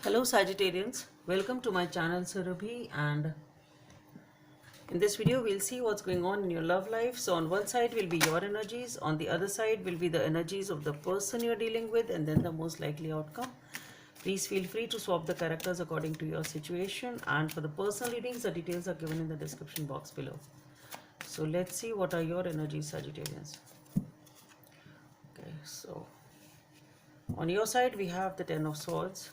Hello Sagittarians, welcome to my channel Surabhi, and in this video we'll see what's going on in your love life. So on one side will be your energies, on the other side will be the energies of the person you're dealing with, and then the most likely outcome. Please feel free to swap the characters according to your situation, and for the personal readings the details are given in the description box below. So let's see what are your energies, Sagittarians. Okay, so on your side we have the Ten of Swords.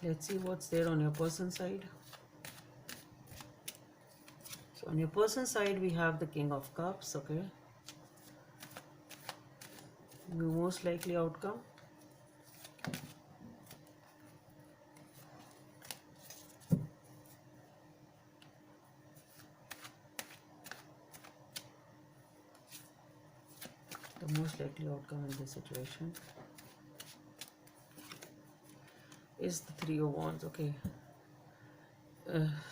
Let's see what's there on your person's side. So on your person's side we have the King of Cups. Okay, the most likely outcome. The most likely outcome in this situation is the Three of Wands. Okay,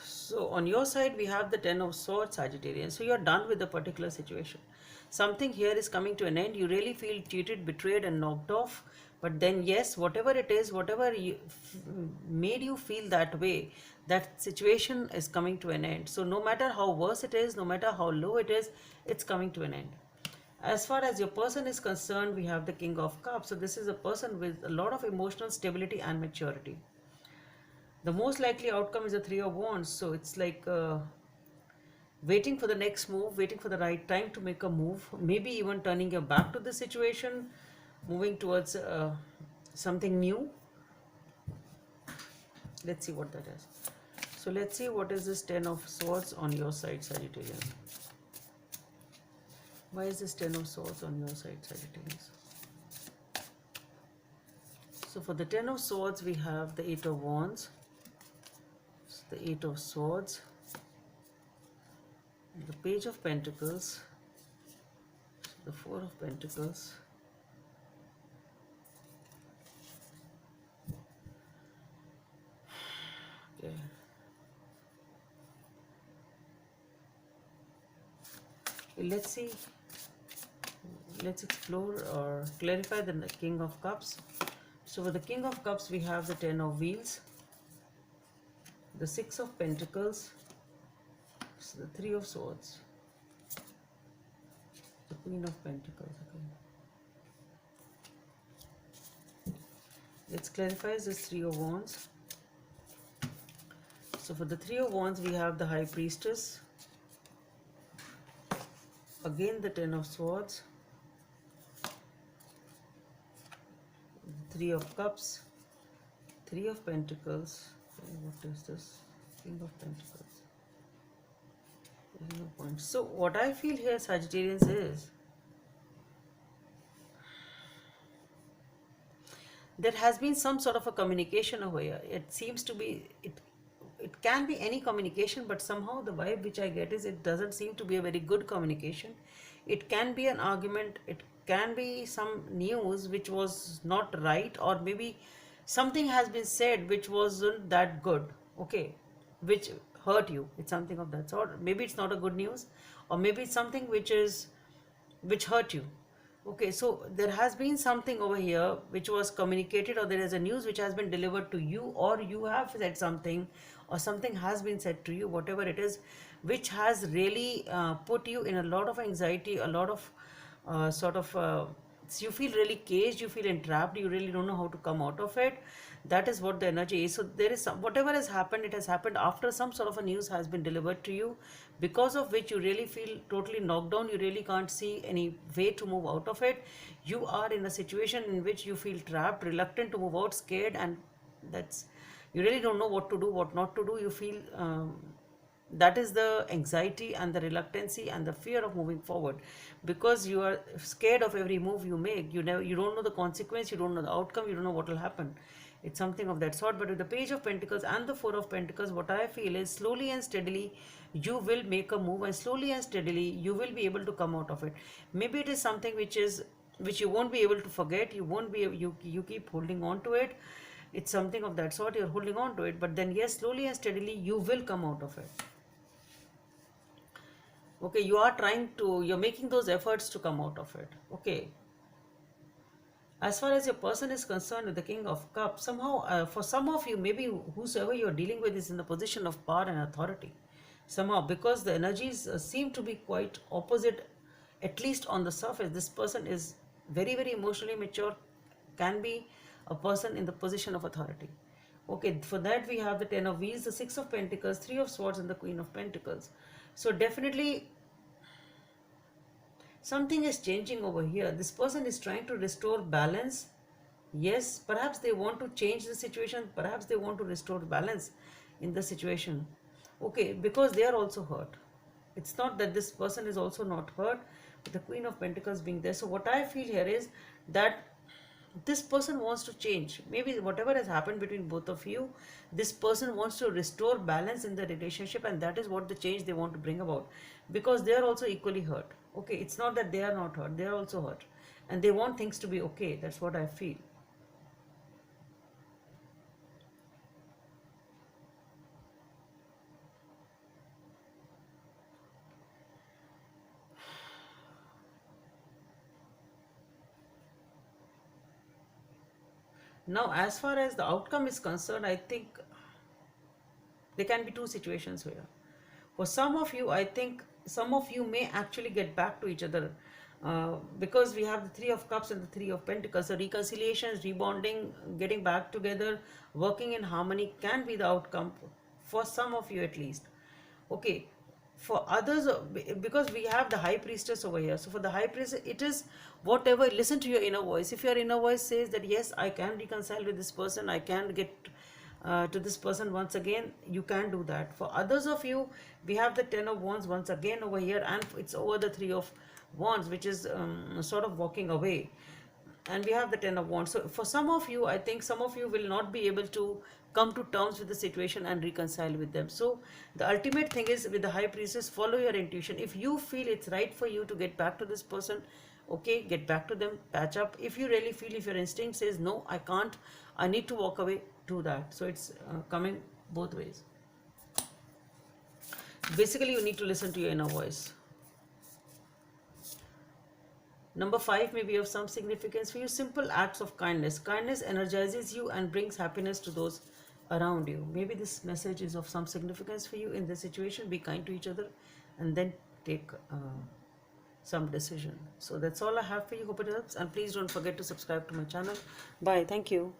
so on your side we have the Ten of Swords, Sagittarian. So you're done with the particular situation. Something here is coming to an end. You really feel cheated, betrayed and knocked off, but then yes, whatever it is, whatever made you feel that way, that situation is coming to an end. So no matter how worse it is, no matter how low it is, it's coming to an end. As far as your person is concerned, we have the King of Cups. So this is a person with a lot of emotional stability and maturity. The most likely outcome is a Three of Wands. So it's like waiting for the next move, waiting for the right time to make a move, maybe even turning your back to the situation, moving towards something new. Let's see what that is. So let's see what is this Ten of Swords on your side, Sagittarius. Why is this Ten of Swords on your side, Sagittarius? So for the Ten of Swords, we have the Eight of Wands, the Eight of Swords, the Page of Pentacles, the Four of Pentacles, okay. Let's see, let's explore or clarify the King of Cups. So for the King of Cups, we have the Ten of Wheels, the Six of Pentacles, so the Three of Swords, the Queen of Pentacles. Okay. Let's clarify this Three of Wands. So for the Three of Wands, we have the High Priestess, again the Ten of Swords, Three of Cups, Three of Pentacles. Okay, what is this? King of Pentacles. There's no point. So what I feel here, Sagittarians, is there has been some sort of a communication over here. It seems to be, it can be any communication, but somehow the vibe which I get is it doesn't seem to be a very good communication. It can be an argument, it can be some news which was not right, or maybe something has been said which wasn't that good, okay, which hurt you. It's something of that sort. Maybe it's not a good news, or maybe it's something which hurt you. Okay, so there has been something over here which was communicated, or there is a news which has been delivered to you, or you have said something, or something has been said to you, whatever it is, which has really put you in a lot of anxiety, a lot of so you feel really caged, you feel entrapped, you really don't know how to come out of it. That is what the energy is. So there is some, whatever has happened, it has happened after some sort of a news has been delivered to you, because of which you really feel totally knocked down. You really can't see any way to move out of it. You are in a situation in which you feel trapped, reluctant to move out, scared, and that's, you really don't know what to do, what not to do. You feel that is the anxiety and the reluctancy and the fear of moving forward, because you are scared of every move you make. You don't know the consequence, you don't know the outcome, you don't know what will happen. It's something of that sort. But with the Page of Pentacles and the Four of Pentacles, what I feel is slowly and steadily you will make a move, and slowly and steadily you will be able to come out of it. Maybe it is something which you won't be able to forget. You won't be, you keep holding on to it. It's something of that sort. You're holding on to it, but then yes, slowly and steadily you will come out of it. Okay, you're making those efforts to come out of it. Okay, as far as your person is concerned with the King of Cups, somehow, for some of you, maybe whosoever you're dealing with is in the position of power and authority. Somehow, because the energies seem to be quite opposite, at least on the surface. This person is very, very emotionally mature, can be a person in the position of authority. Okay, for that we have the Ten of Wheels, the Six of Pentacles, Three of Swords, and the Queen of Pentacles. So definitely something is changing over here. This person is trying to restore balance. Yes, perhaps they want to change the situation, perhaps they want to restore balance in the situation. Okay, because they are also hurt. It's not that this person is also not hurt, with the Queen of Pentacles being there. So what I feel here is that this person wants to change. Maybe whatever has happened between both of you, this person wants to restore balance in the relationship, and that is what the change they want to bring about, because they are also equally hurt. Okay, it's not that they are not hurt, they are also hurt, and they want things to be okay. That's what I feel. Now, as far as the outcome is concerned, I think there can be two situations here. For some of you, I think some of you may actually get back to each other, because we have the Three of Cups and the Three of Pentacles. The reconciliations, rebonding, getting back together, working in harmony can be the outcome for some of you at least. Okay, for others, because we have the High Priestess over here. So for the High Priestess, it is whatever. Listen to your inner voice. If your inner voice says that yes, I can reconcile with this person, I can get to this person once again, you can do that. For others of you, we have the Ten of Wands once again over here, and it's over the Three of Wands, which is sort of walking away, and we have the Ten of Wands. So for some of you, I think some of you will not be able to come to terms with the situation and reconcile with them. So the ultimate thing is, with the High Priestess, follow your intuition. If you feel it's right for you to get back to this person, okay, get back to them, patch up. If you really feel, if your instinct says no, I can't, I need to walk away, do that. So it's coming both ways. Basically, you need to listen to your inner voice. Number 5 may be of some significance for you. Simple acts of kindness. Kindness energizes you and brings happiness to those around you. Maybe this message is of some significance for you in this situation. Be kind to each other and then take some decision. So that's all I have for you. Hope it helps. And please don't forget to subscribe to my channel. Bye. Thank you.